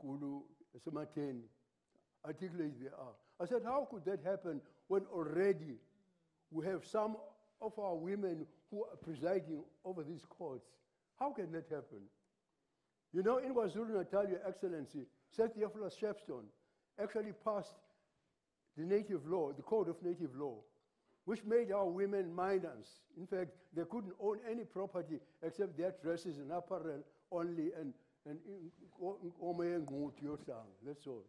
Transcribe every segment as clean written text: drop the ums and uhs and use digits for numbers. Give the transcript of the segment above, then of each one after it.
Gulu, Sumateni, articulate they are. I said, how could that happen when already we have some of our women who are presiding over these courts? How can that happen? You know, in KwaZulu-Natal, Your Excellency, Seth-Yefla Shepstone actually passed the native law, the Code of Native Law, which made our women minors. In fact, they couldn't own any property except their dresses and apparel only, and that's all.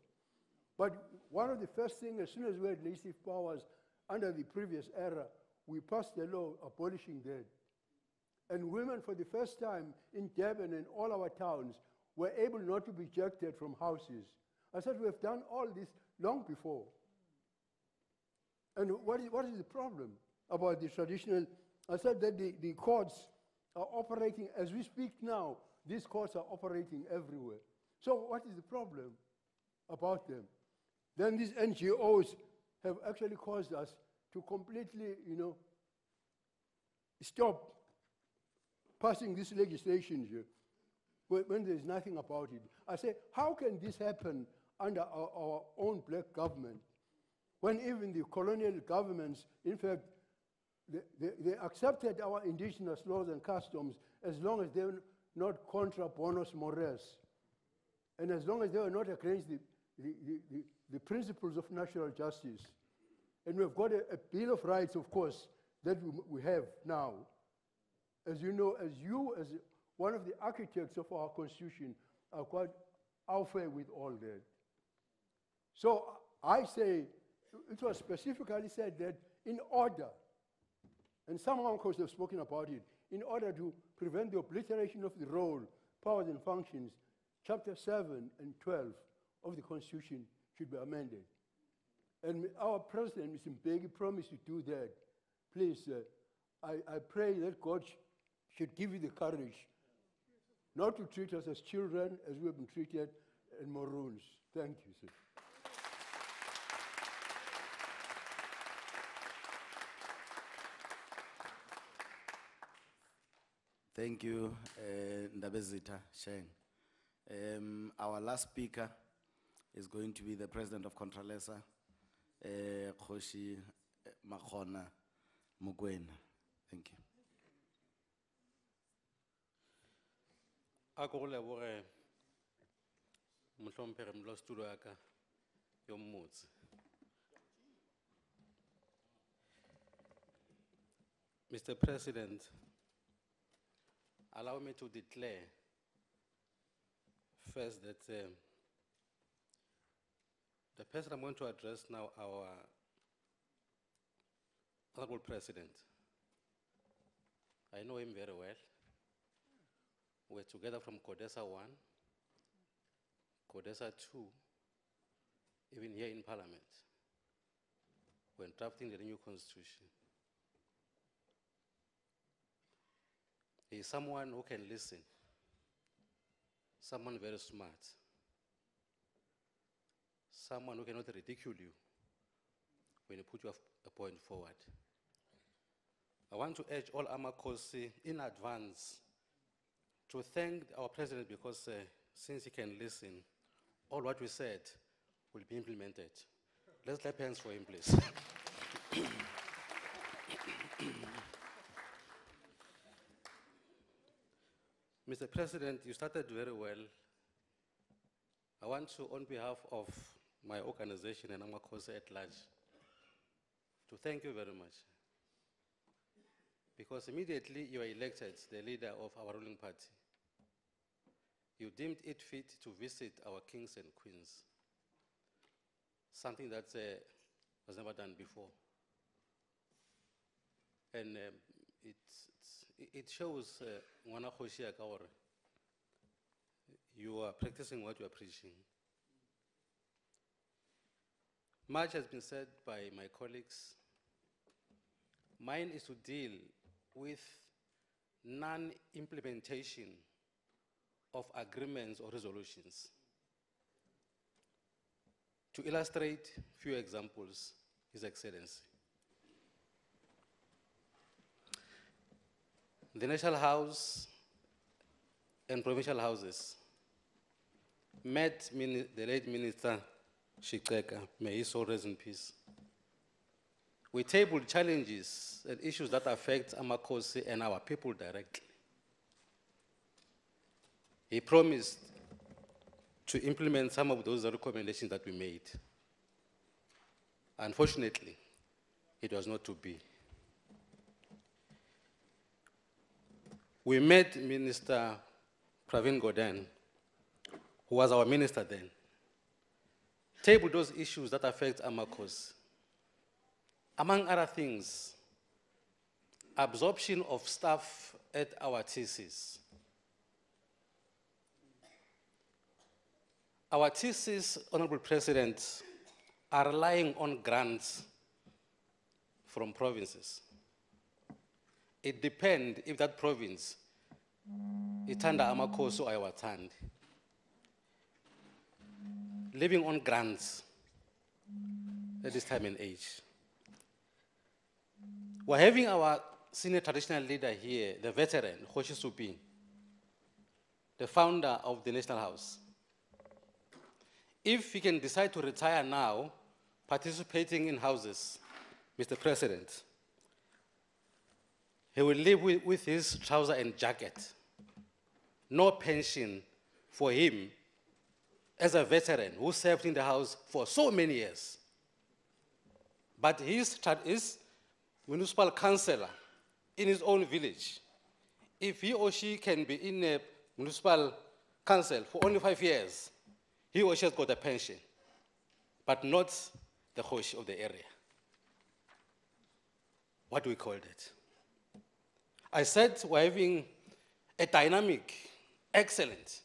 But one of the first things, as soon as we had legislative powers under the previous era, we passed a law abolishing that. And women, for the first time in Durban and all our towns, were able not to be ejected from houses. I said, we have done all this long before. And what is the problem about the traditional? I said that the courts are operating, as we speak now, these courts are operating everywhere. So what is the problem about them? Then these NGOs have actually caused us to completely, stop passing this legislation here when there's nothing about it. I say, how can this happen under our own black government when even the colonial governments, in fact, they accepted our indigenous laws and customs as long as they were not contra bonos mores, and as long as they were not against the principles of natural justice. And we've got a Bill of Rights, of course, that we have now. As you know, as one of the architects of our Constitution, are quite au fait with all that. So I say, it was specifically said that in order, and some uncles have spoken about it, in order to prevent the obliteration of the role, powers and functions, Chapter 7 and 12 of the Constitution should be amended. And our President, Mr. Mbeki, promised to do that. Please, I pray that God should give you the courage not to treat us as children as we have been treated in Maroons. Thank you, sir. Thank you, Ndabezitha Sheng. Our last speaker is going to be the President of Contralesa, Kgoshi Makhona Mokoena. Thank you. Akole bore mhlomphere mlostulo aka yomutsi. Mr. President, allow me to declare first that the person I'm going to address now, our Honorable President, I know him very well. We're together from CODESA 1, CODESA 2, even here in Parliament, when drafting the new constitution. He is someone who can listen, someone very smart, someone who cannot ridicule you when you put your point forward. I want to urge all Amakosi in advance to thank our President because since he can listen, all what we said will be implemented. Let's clap hands for him, please. Mr. President, you started very well. I want to, on behalf of my organization and Amakosi at large, to thank you very much. Because immediately you were elected the leader of our ruling party, you deemed it fit to visit our kings and queens, something that was never done before. And it shows you are practicing what you are preaching. Much has been said by my colleagues. Mine is to deal with non-implementation of agreements or resolutions. To illustrate a few examples, His Excellency. The National House and provincial houses met the late Minister Shikeka, may his soul rest in peace. We tabled challenges and issues that affect Amakosi and our people directly. He promised to implement some of those recommendations that we made. Unfortunately, it was not to be. We met Minister Pravin Gordhan, who was our minister then, tabled those issues that affect Amakosi. Among other things, absorption of staff at our TCs. Our TCs, Honorable President, are relying on grants from provinces. It depends if that province is under Amakosi or Iwatandi. Living on grants at this time and age. We're having our senior traditional leader here, the veteran, Kgoshi Supin, the founder of the National House. If he can decide to retire now, participating in houses, Mr. President, he will live with his trouser and jacket. No pension for him as a veteran who served in the house for so many years. But his municipal councillor in his own village, if he or she can be in a municipal council for only 5 years, he or she has got a pension, but not the Kgoshi of the area. What do we call that? I said we're having a dynamic, excellent,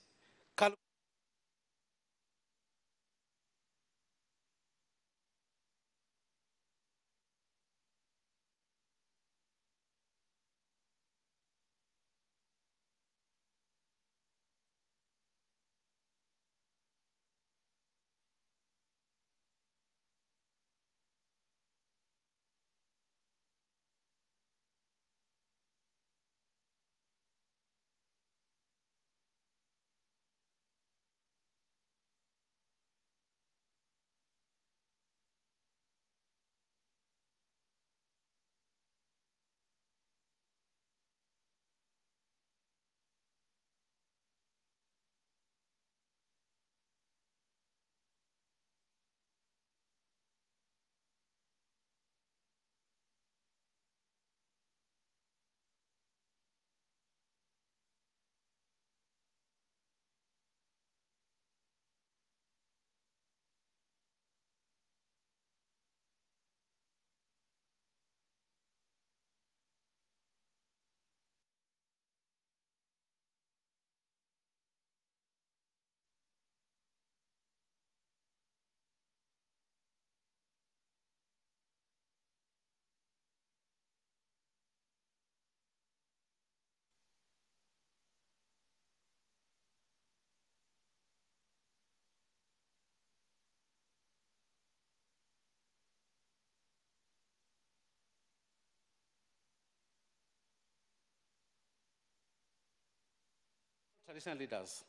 traditional leaders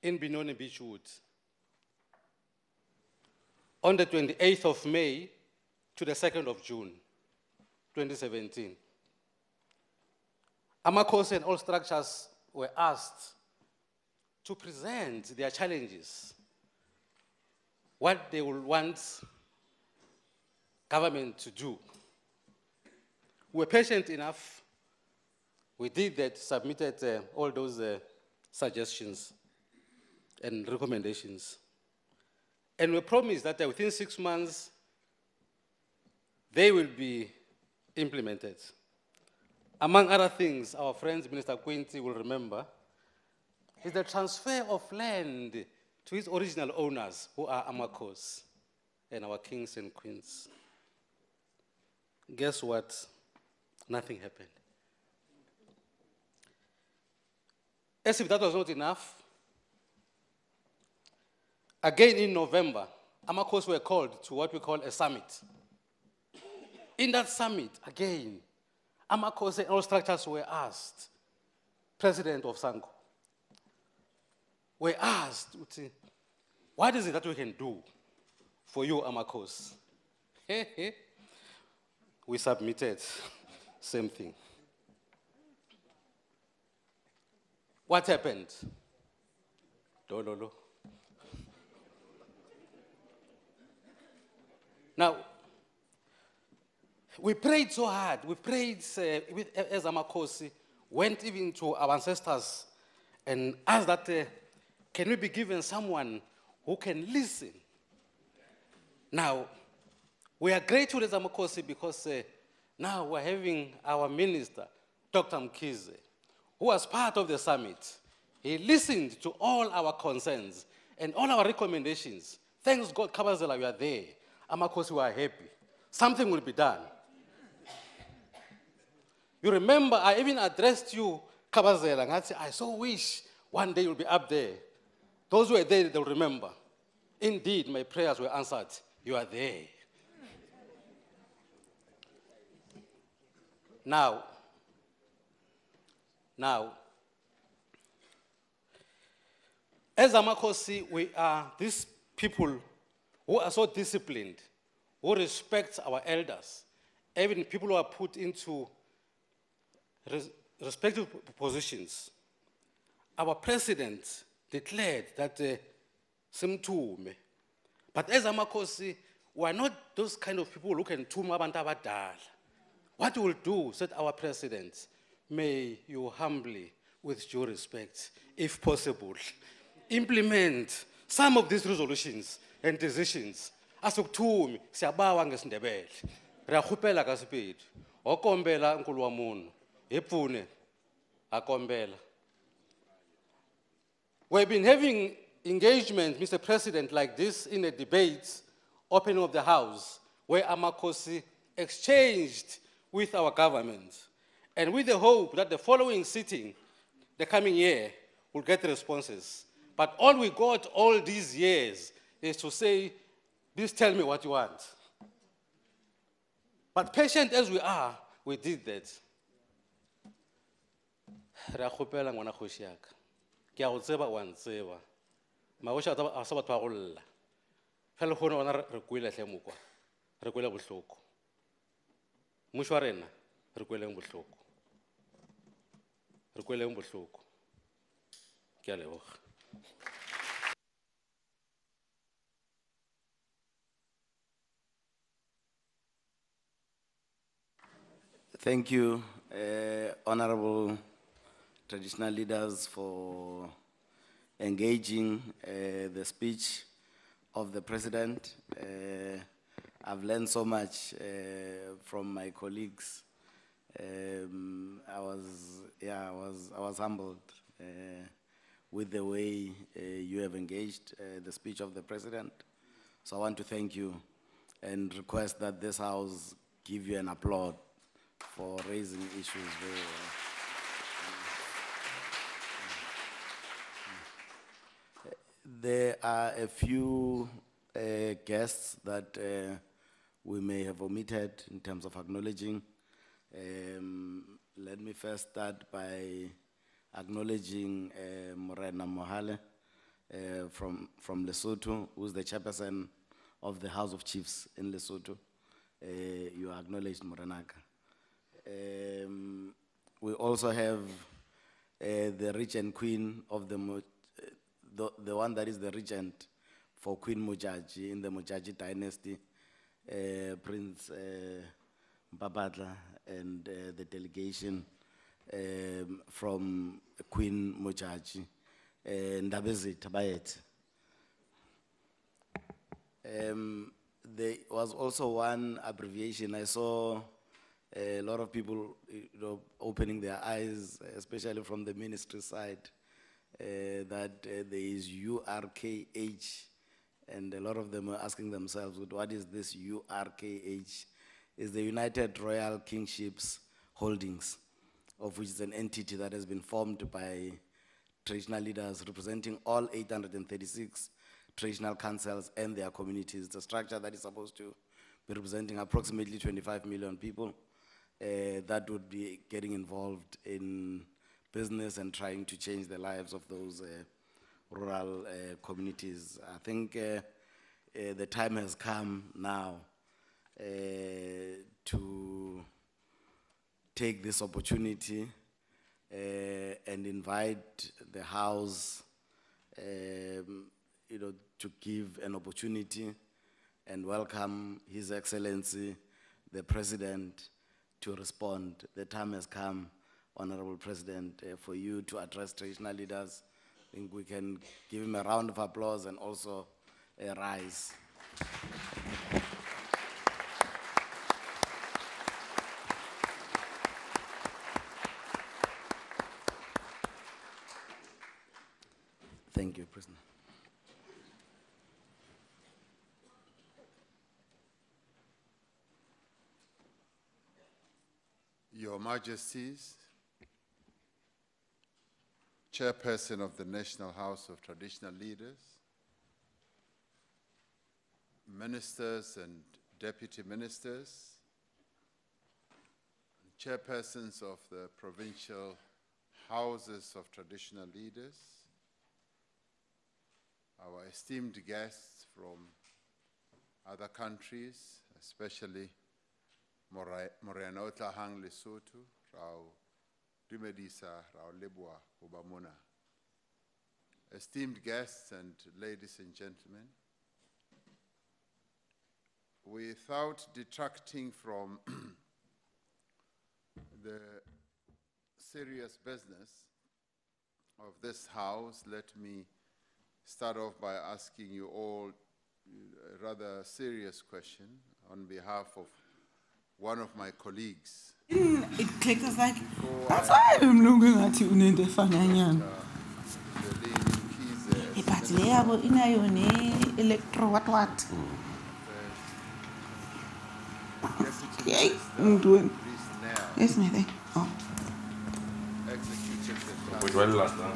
in Benoni Beachwood on the 28th of May to the 2nd of June, 2017. Amakosi and all structures were asked to present their challenges, what they would want government to do. We were patient enough. We did that, submitted all those suggestions and recommendations. And we promised that within 6 months, they will be implemented. Among other things, our friend Minister Quinty will remember, is the transfer of land to its original owners, who are Amakosi and our kings and queens. Guess what? Nothing happened. As if that was not enough, again in November, Amakosi were called to what we call a summit. In that summit, again, Amakosi and all structures were asked, President of Sango, were asked, what is it that we can do for you, Amakhosi? We submitted, same thing. What happened? No. Now, we prayed so hard. We prayed as Amakhosi, went even to our ancestors and asked that, can we be given someone who can listen? Now, we are grateful as Amakhosi because now we're having our minister, Dr. Mkhize, who was part of the summit. He listened to all our concerns and all our recommendations. Thanks God, Kabazela, we are there. Amakhosi, we are happy. Something will be done. You remember, I even addressed you, Kabazela, and I said, I so wish one day you'll be up there. Those who are there, they'll remember. Indeed, my prayers were answered. You are there. Now, as Amakhosi, we are these people who are so disciplined, who respect our elders, even people who are put into respective positions. Our president declared that simtume. But as Amakhosi, we are not those kind of people who can tuma abantu abadala. What we will do, said our president, may you humbly, with due respect, if possible, implement some of these resolutions and decisions. Asukthumi siyabawa ngesindebele. Riyakhuphela kasiphethu. Okombela nkulu wa munhu. Epfune akombela. We've been having engagement, Mr. President, like this in a debate, opening of the House, where Amakhosi exchanged with our government, and with the hope that the following sitting, the coming year, will get responses. But all we got all these years is to say, please tell me what you want. But patient as we are, we did that. Rakhupela ngwana khoshi yaka. Ke a go tseba wa ntseba. Maosha a sa batho ba go lla. Fela gone ona re kwela hle mokwa. Re kwela bohloko. Mmušo wa rena re kweleng bohloko. Re kweleng bohloko. Ke a leboga. Thank you, honorable traditional leaders, for engaging the speech of the president. I've learned so much from my colleagues. I was humbled with the way you have engaged the speech of the president. So I want to thank you and request that this House give you an applaud for raising issues very well. There are a few guests that we may have omitted in terms of acknowledging. Let me first start by acknowledging Morena Mohale from Lesotho, who's the chairperson of the House of Chiefs in Lesotho. You are acknowledged, Morenaka. We also have the regent queen of the one that is the regent for Queen Mojaji in the Mojaji dynasty, Prince Mpapatla, and the delegation from Queen Mojaji, Ndabezi Tabayet. There was also one abbreviation. I saw a lot of people, opening their eyes, especially from the ministry side, that there is URKH, and a lot of them are asking themselves, what is this URKH? It's the United Royal Kingships Holdings, of which is an entity that has been formed by traditional leaders representing all 836 traditional councils and their communities. It's a structure that is supposed to be representing approximately 25 million people that would be getting involved in business and trying to change the lives of those rural communities. I think the time has come now to take this opportunity and invite the House, to give an opportunity and welcome His Excellency, the President, to respond. The time has come, Honorable President, for you to address traditional leaders. I think we can give him a round of applause and also a rise. Thank you, President. Your Majesties, Chairperson of the National House of Traditional Leaders, Ministers and Deputy Ministers, Chairpersons of the Provincial Houses of Traditional Leaders, our esteemed guests from other countries, especially Morena Otlahang Lesotho, Rao Dumedisa, Rao Leboa, Obamona. Esteemed guests and ladies and gentlemen, without detracting from the serious business of this House, let me start off by asking you all a rather serious question on behalf of one of my colleagues. It takes us like, that's why I'm looking at you in the Fananian. But Leabo in a electro what? Yay, I'm doing. Yes, my thing. Oh. Which one last time?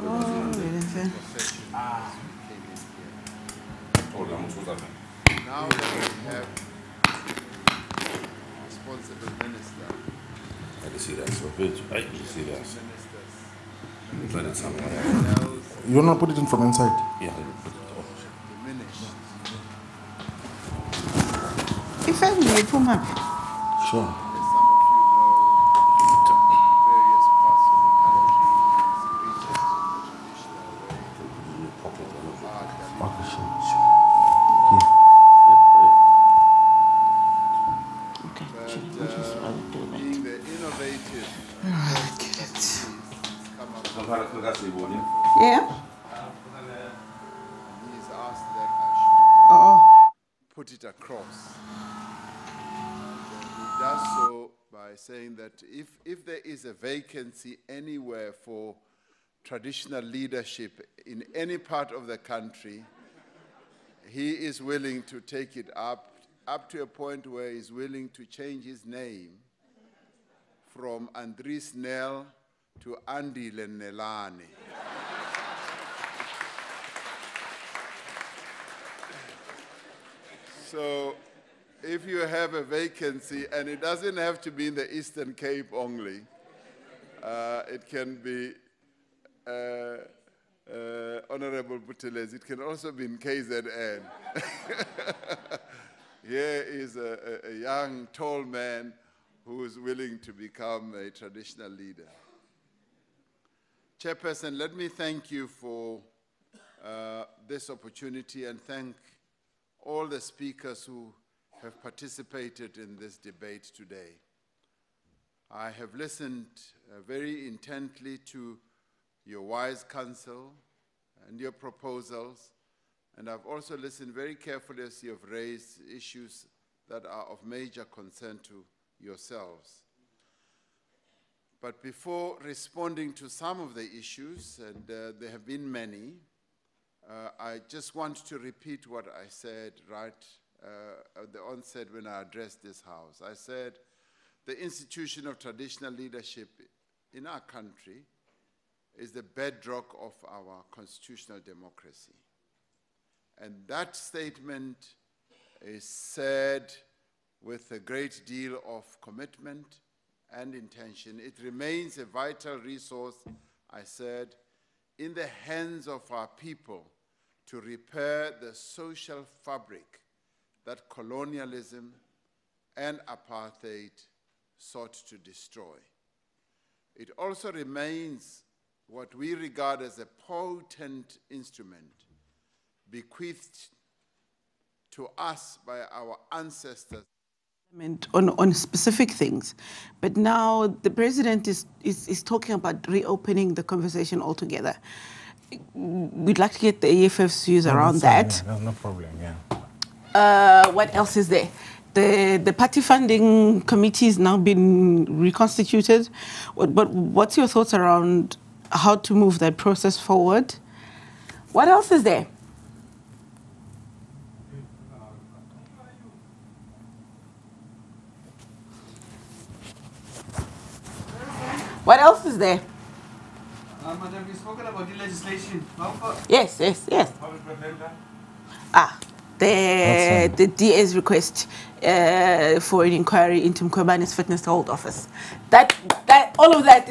Oh, really? Now that we have responsible minister, I can see that. So bitch, I can see that. Let it sound like you want to put it in from inside? yeah. diminished. If I'm late for my Sure. As some of you know, various parts of the country is treated in the traditional way. Okay, But being the innovative has come up with, yeah? and he's asked that I should Oh, put it across. And he does so by saying that if there is a vacancy anywhere for traditional leadership in any part of the country, he is willing to take it up to a point where he's willing to change his name from Andries Nel to Andy Lenelane. So if you have a vacancy, and it doesn't have to be in the Eastern Cape only, it can be, Honorable Buthelezi, it can also be in KZN. Here is a young, tall man who is willing to become a traditional leader. Chairperson, let me thank you for this opportunity and thank all the speakers who have participated in this debate today. I have listened very intently to your wise counsel and your proposals, and I've also listened very carefully as you have raised issues that are of major concern to yourselves. But before responding to some of the issues, and there have been many, I just want to repeat what I said right at the onset when I addressed this House. I said the institution of traditional leadership in our country is the bedrock of our constitutional democracy. And that statement is said with a great deal of commitment and intention. It remains a vital resource I said, in the hands of our people to repair the social fabric that colonialism and apartheid sought to destroy. It also remains what we regard as a potent instrument bequeathed to us by our ancestors. On specific things, but now the president is talking about reopening the conversation altogether. We'd like to get the EFF's views around that. Yeah, no problem, yeah. What else is there? The party funding committee has now been reconstituted. But what's your thoughts around how to move that process forward? What else is there? What else is there? Madam, you've spoken about the legislation. Yes. The DA's request for an inquiry into Mkhwebane's fitness to hold office. All of that